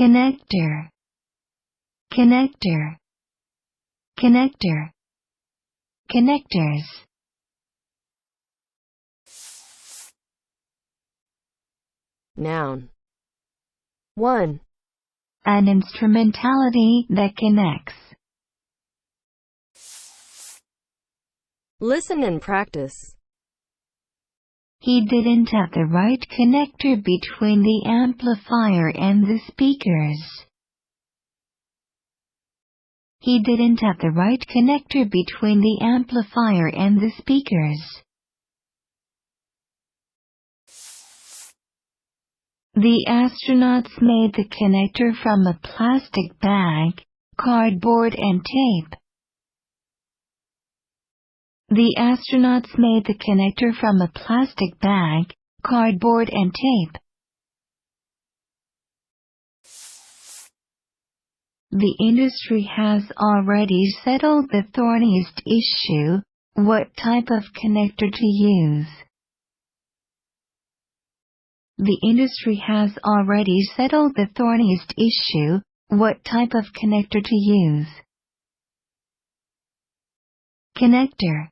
connector, connector, connector, connectors. Noun. 1. An instrumentality that connects. Listen and practice. He didn't have the right connector between the amplifier and the speakers. He didn't have the right connector between the amplifier and the speakers. The astronauts made the connector from a plastic bag, cardboard and tape. The astronauts made the connector from a plastic bag, cardboard and tape. The industry has already settled the thorniest issue: what type of connector to use. The industry has already settled the thorniest issue: what type of connector to use. Connector.